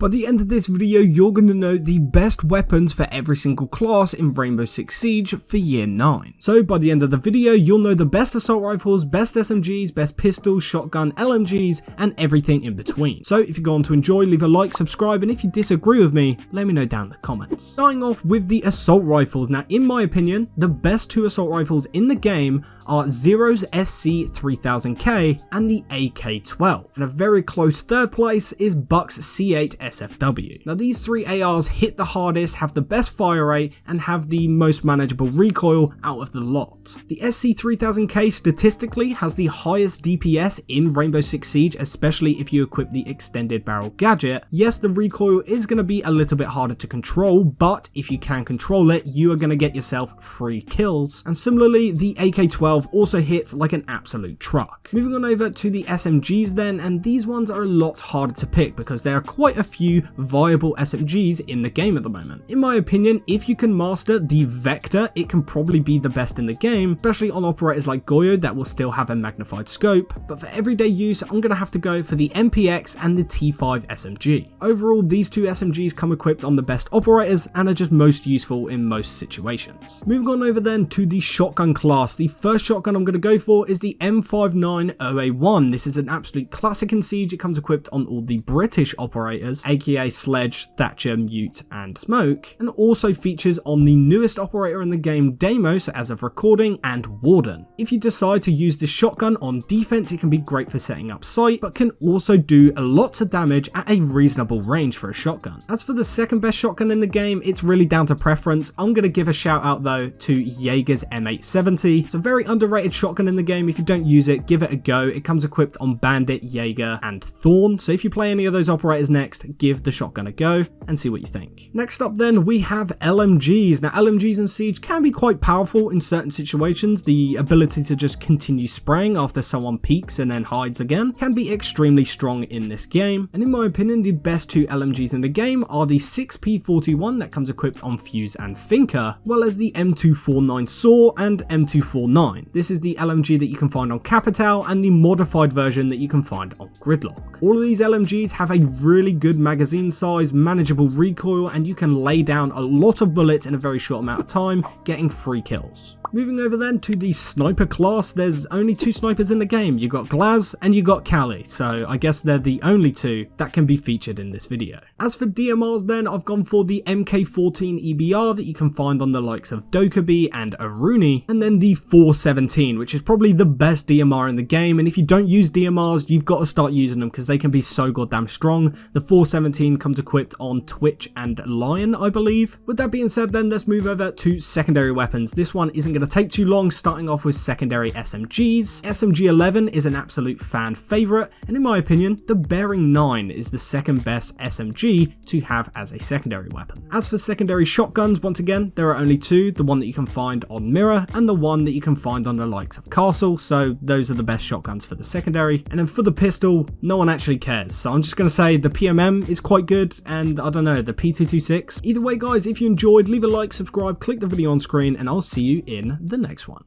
By the end of this video, you're going to know the best weapons for every single class in Rainbow Six Siege for year 9. So by the end of the video, you'll know the best assault rifles, best SMGs, best pistols, shotgun, LMGs, and everything in between. So if you're going to enjoy, leave a like, subscribe, and if you disagree with me, let me know down in the comments. Starting off with the assault rifles. Now, in my opinion, the best two assault rifles in the game are Zero's SC3000K and the AK-12. And a very close third place is Buck's C8 SFW. Now these three ARs hit the hardest, have the best fire rate, and have the most manageable recoil out of the lot. The SC3000K statistically has the highest DPS in Rainbow Six Siege, especially if you equip the extended barrel gadget. Yes, the recoil is going to be a little bit harder to control, but if you can control it, you are going to get yourself free kills. And similarly, the AK-12 also hits like an absolute truck. Moving on over to the SMGs then, and these ones are a lot harder to pick because there are quite a few viable SMGs in the game at the moment. In my opinion, if you can master the Vector, it can probably be the best in the game, especially on operators like Goyo that will still have a magnified scope, but for everyday use, I'm going to have to go for the MPX and the T5 SMG. Overall, these two SMGs come equipped on the best operators and are just most useful in most situations. Moving on over then to the shotgun class. The first shotgun I'm going to go for is the M59OA1. This is an absolute classic in Siege. It comes equipped on all the British operators, aka Sledge, Thatcher, Mute, and Smoke, and also features on the newest operator in the game, Deimos, as of recording, and Warden. If you decide to use this shotgun on defense, it can be great for setting up sight, but can also do a lot of damage at a reasonable range for a shotgun. As for the second best shotgun in the game, it's really down to preference. I'm going to give a shout out though to Jaeger's M870. It's a very underrated shotgun in the game. If you don't use it, give it a go. It comes equipped on Bandit, Jaeger, and Thorn. So if you play any of those operators next, give the shotgun a go and see what you think. Next up then, we have LMGs. Now LMGs in Siege can be quite powerful in certain situations. The ability to just continue spraying after someone peeks and then hides again can be extremely strong in this game. And in my opinion, the best two LMGs in the game are the 6P41 that comes equipped on Fuse and Thinker, well as the M249 Saw and M249. This is the LMG that you can find on Capital and the modified version that you can find on Gridlock. All of these LMGs have a really good magazine size, manageable recoil, and you can lay down a lot of bullets in a very short amount of time, getting free kills. Moving over then to the sniper class, there's only two snipers in the game. You got Glaz and you got Cali, so I guess they're the only two that can be featured in this video. As for DMRs then, I've gone for the MK14 EBR that you can find on the likes of Dokkaebi and Aruni, and then the 417, which is probably the best DMR in the game, and if you don't use DMRs, you've got to start using them because they can be so goddamn strong. The 417 comes equipped on Twitch and Lion, I believe. With that being said then, let's move over to secondary weapons. This one isn't going to take too long, starting off with secondary SMGs. SMG11 is an absolute fan favourite, and in my opinion, the Bearing 9 is the second best SMG to have as a secondary weapon. As for secondary shotguns, once again, there are only two, the one that you can find on Mirror and the one that you can find on the likes of Castle, so those are the best shotguns for the secondary. And then for the pistol, no one actually cares, so I'm just going to say the PMM is quite good, and I don't know, the P226. Either way guys, if you enjoyed, leave a like, subscribe, click the video on screen, and I'll see you in the next one.